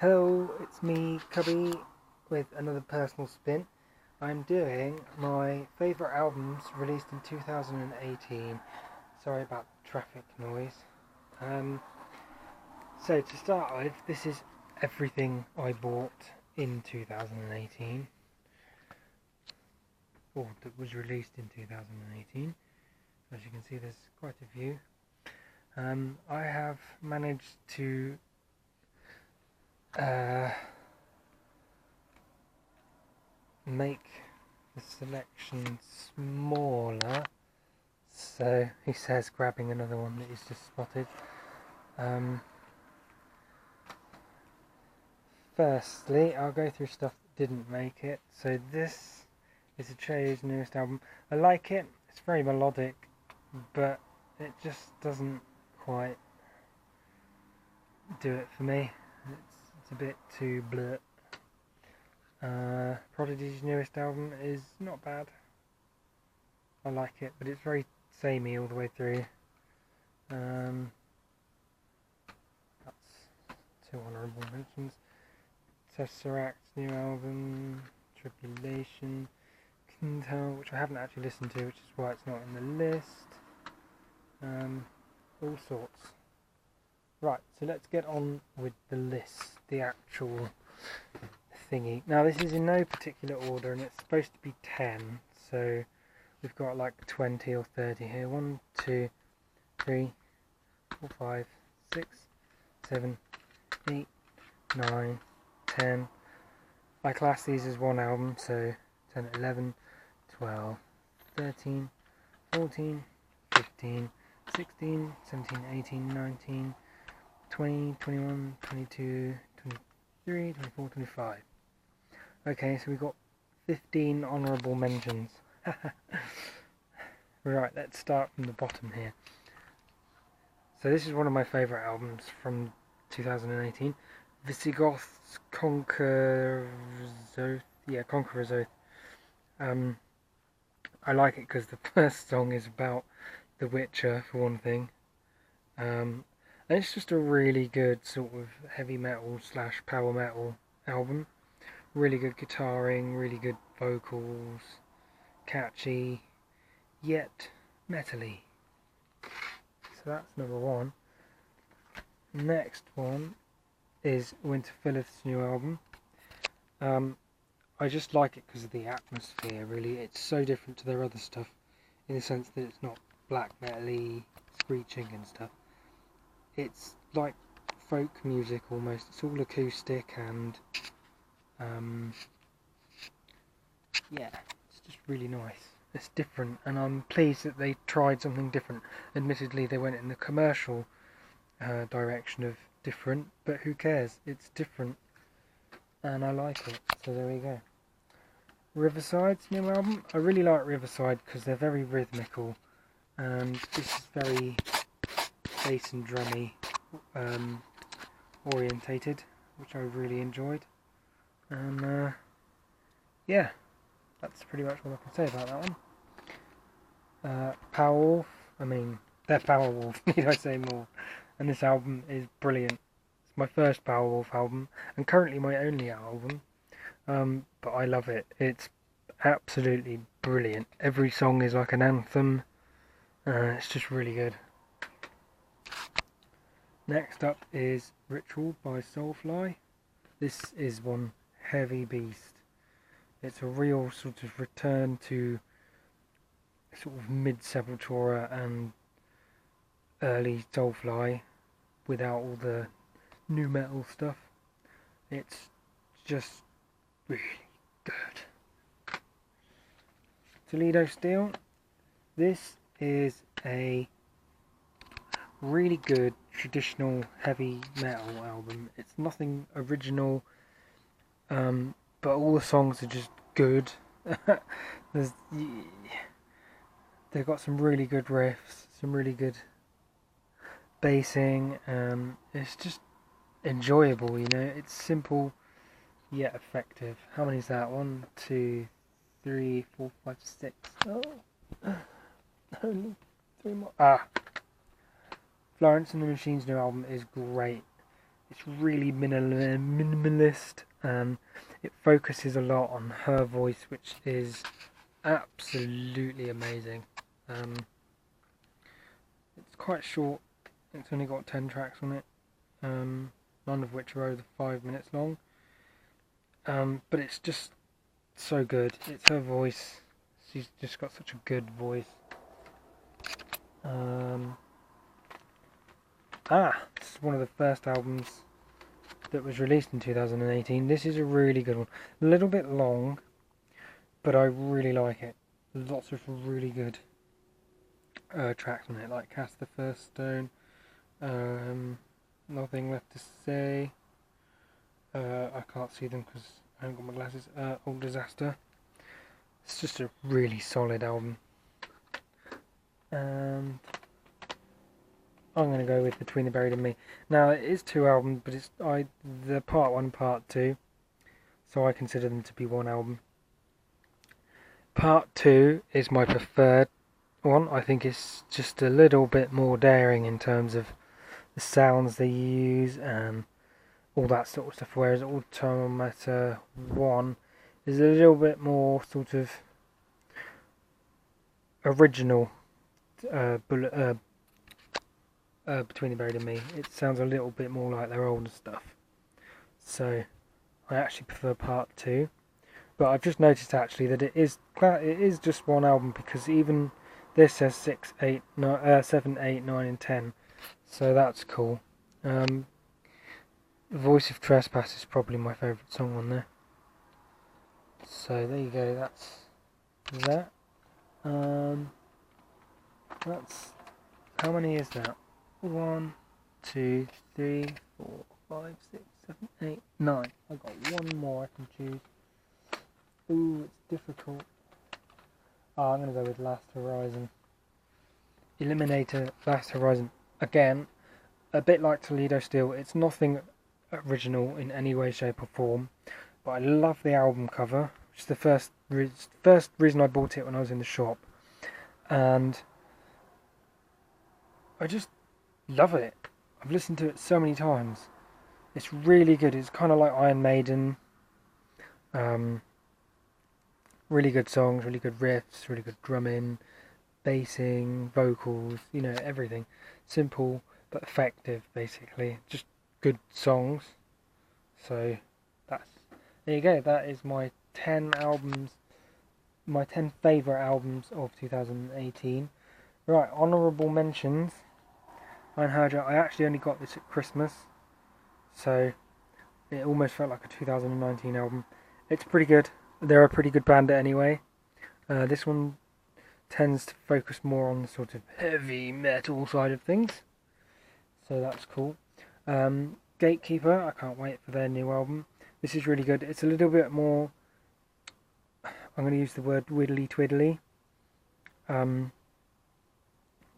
Hello, it's me, Cubby, with another personal spin. I'm doing my favourite albums released in 2018. Sorry about the traffic noise. So to start with, this is everything I bought in 2018, or that was released in 2018. As you can see, there's quite a few. I have managed to make the selection smaller. So he says, grabbing another one that he's just spotted. Firstly, I'll go through stuff that didn't make it. So this is Che's newest album. I like it. It's very melodic, but it just doesn't quite do it for me. It's a bit too blur. Prodigy's newest album is not bad. I like it, but it's very samey all the way through. That's two honourable mentions. Tesseract's new album, Tribulation, Kintel, which I haven't actually listened to, which is why it's not in the list. All sorts. Right, so let's get on with the list, the actual thingy. Now this is in no particular order, and it's supposed to be 10, so we've got like 20 or 30 here. 1, 2, 3, 4, 5, 6, 7, 8, 9, 10. I class these as one album, so 10, 11, 12, 13, 14, 15, 16, 17, 18, 19, 20, 21, 22, 23, 24, 25. Okay, so we've got 15 honourable mentions. Right, let's start from the bottom here. So this is one of my favourite albums from 2018. Visigoth's Conqueror's Oath. Yeah, Conqueror's Oath. I like it because the first song is about The Witcher, for one thing. And it's just a really good sort of heavy metal / power metal album. Really good guitaring, really good vocals, catchy, yet metally. So that's number one. Next one is Winter Philith's new album. I just like it because of the atmosphere, really. It's so different to their other stuff, in the sense that it's not black metal-y, screeching and stuff. It's like folk music almost. It's all acoustic and yeah, it's just really nice. It's different, and I'm pleased that they tried something different. Admittedly, they went in the commercial direction of different, but who cares? It's different, and I like it. So there we go. Riverside's new album. I really like Riverside because they're very rhythmical, and this is very bass and drummy orientated, which I really enjoyed. And yeah, that's pretty much all I can say about that one. Powerwolf, I mean, they're Powerwolf, need I say more? And this album is brilliant. It's my first Powerwolf album, and currently my only album, but I love it. It's absolutely brilliant. Every song is like an anthem. It's just really good. Next up is Ritual by Soulfly. This is one heavy beast. It's a real sort of return to sort of mid-Sepultura and early Soulfly without all the new metal stuff. It's just really good. Toledo Steel. This is a really good traditional heavy metal album. It's nothing original, but all the songs are just good. They've got some really good riffs, some really good bassing. It's just enjoyable, you know. It's simple yet effective. How many is that? 1, 2, 3, 4, 5, 6. Oh, only 3 more. Florence and the Machine's new album is great. It's really minimalist, and it focuses a lot on her voice, which is absolutely amazing. It's quite short. It's only got 10 tracks on it, none of which are over 5 minutes long. But it's just so good. It's her voice. She's just got such a good voice. This is one of the first albums that was released in 2018. This is a really good one. A little bit long, but I really like it. Lots of really good tracks on it, like Cast the First Stone, Nothing Left to Say. I can't see them because I haven't got my glasses. Old Disaster. It's just a really solid album. And I'm going to go with Between the Buried and Me. Now, it is 2 albums, but it's the part 1 and part 2, so I consider them to be 1 album. Part 2 is my preferred one. I think it's just a little bit more daring in terms of the sounds they use and all that sort of stuff, whereas Automata 1 is a little bit more sort of original. Between the Buried and Me, it sounds a little bit more like their older stuff, so I actually prefer part 2. But I've just noticed actually that it is just 1 album, because even this says 7, 8, 9 and 10, so that's cool. Voice of Trespass is probably my favourite song on there. So there you go, that's that. That's, how many is that? 1, 2, 3, 4, 5, 6, 7, 8, 9. I've got 1 more I can choose. Ooh, it's difficult. I'm going to go with Last Horizon. Eliminator, Last Horizon. Again, a bit like Toledo Steel, it's nothing original in any way, shape or form, but I love the album cover, which is the first reason I bought it when I was in the shop, and I just love it. I've listened to it so many times. It's really good. It's kind of like Iron Maiden. Really good songs, really good riffs, really good drumming, bassing, vocals, everything. Simple but effective, basically. Just good songs. So there you go. That is my 10 albums, my 10 favourite albums of 2018. Right, honourable mentions. Einherjar, I actually only got this at Christmas, so it almost felt like a 2019 album. It's pretty good. They're a pretty good band anyway. This one tends to focus more on the sort of heavy metal side of things, so that's cool. Gatekeeper, I can't wait for their new album. This is really good. It's a little bit more, I'm going to use the word widdly twiddly,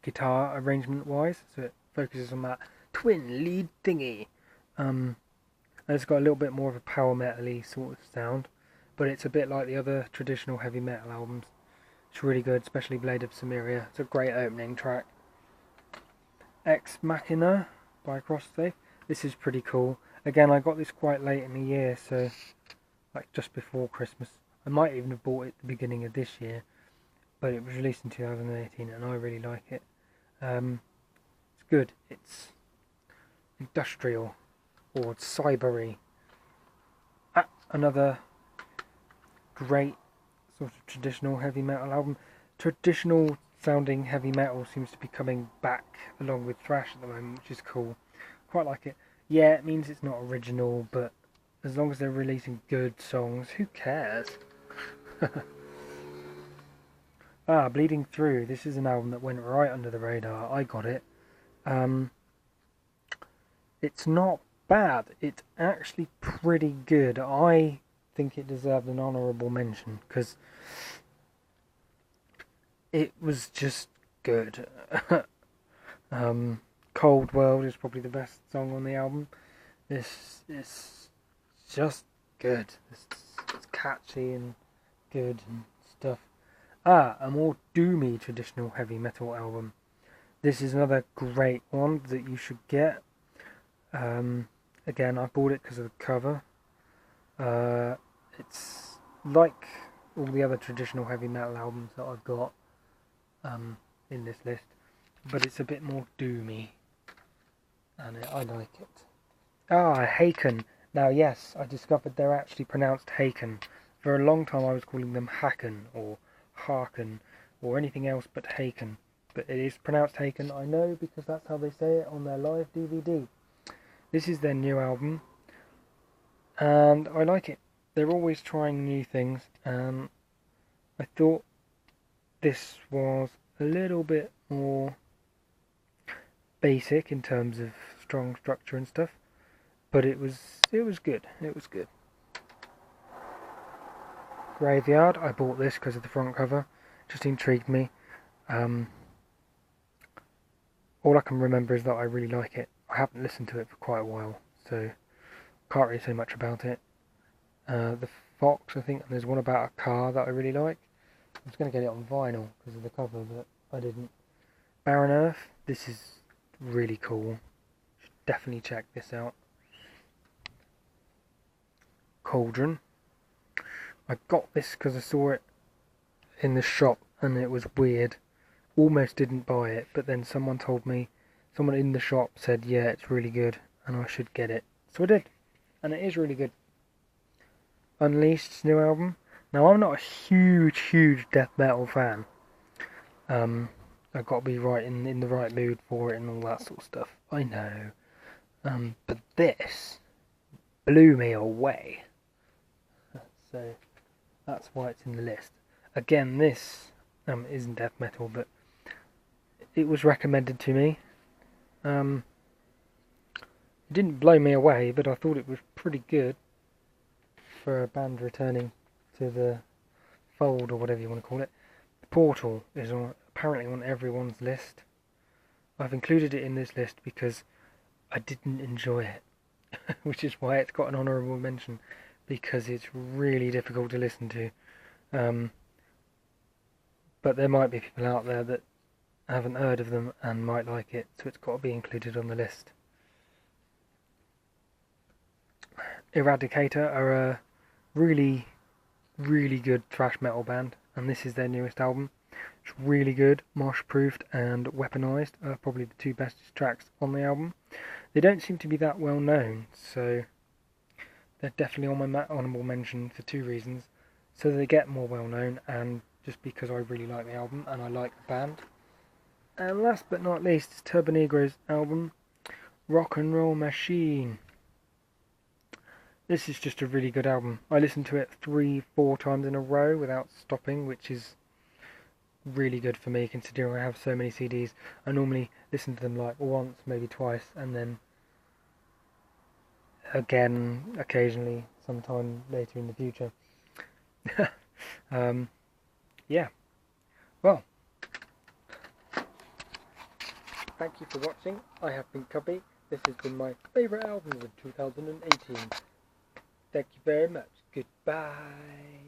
guitar arrangement wise, so it focuses on that twin lead thingy. And it's got a little bit more of a power metal-y sort of sound, but it's a bit like the other traditional heavy metal albums. It's really good, especially Blade of Samaria. It's a great opening track. Ex Machina by Crossfaith. This is pretty cool. Again, I got this quite late in the year, so like just before Christmas. I might even have bought it at the beginning of this year, but it was released in 2018 and I really like it. It's good. It's industrial or cybery. Another great sort of traditional heavy metal album. Traditional sounding heavy metal seems to be coming back along with thrash at the moment, which is cool. Quite like it. Yeah, it means it's not original, but as long as they're releasing good songs, who cares? Bleeding Through. This is an album that went right under the radar. I got it. It's not bad. It's actually pretty good. I think it deserved an honourable mention because it was just good. Cold World is probably the best song on the album. It's just good. It's catchy and good and stuff. A more doomy traditional heavy metal album. This is another great one that you should get. Again, I bought it because of the cover. It's like all the other traditional heavy metal albums that I've got in this list, but it's a bit more doomy, and I like it. Ah, Haken. Now, yes, I discovered they're actually pronounced Haken. For a long time I was calling them Haken, or Harken, or anything else but Haken. But it is pronounced Haken, I know, because that's how they say it on their live DVD. This is their new album, and I like it. They're always trying new things, and I thought this was a little bit more basic in terms of strong structure and stuff, but it was good. It was good. Graveyard. I bought this because of the front cover. It just intrigued me. All I can remember is that I really like it. I haven't listened to it for quite a while, so can't really say much about it. The Fox, I think, and there's one about a car that I really like. I was going to get it on vinyl because of the cover, but I didn't. Barren Earth. This is really cool. Should definitely check this out. Cauldron. I got this because I saw it in the shop and it was weird. Almost didn't buy it, but then someone in the shop said, yeah, it's really good and I should get it. So I did, and it is really good. Unleashed's new album. Now, I'm not a huge death metal fan. I've got to be right in the right mood for it and all that sort of stuff. I know. But this blew me away. So that's why it's in the list. Again, this isn't death metal, but it was recommended to me. It didn't blow me away, but I thought it was pretty good for a band returning to the fold, or whatever you want to call it. Portal is apparently on everyone's list. I've included it in this list because I didn't enjoy it, which is why it's got an honourable mention, because it's really difficult to listen to. But there might be people out there that haven't heard of them and might like it, so it's got to be included on the list. Eradicator are a really good thrash metal band, and this is their newest album. It's really good. Mosh Proofed and Weaponized are probably the two best tracks on the album. They don't seem to be that well known, so they're definitely on my honourable mention for two reasons. So they get more well known, and just because I really like the album and I like the band. And last but not least is Turbonegro's album, Rock and Roll Machine. This is just a really good album. I listened to it 3-4 times in a row without stopping, which is really good for me considering I have so many CDs. I normally listen to them like once, maybe twice, and then again occasionally sometime later in the future. Yeah. Well, thank you for watching. I have been Cubby. This has been my favourite albums of 2018. Thank you very much. Goodbye.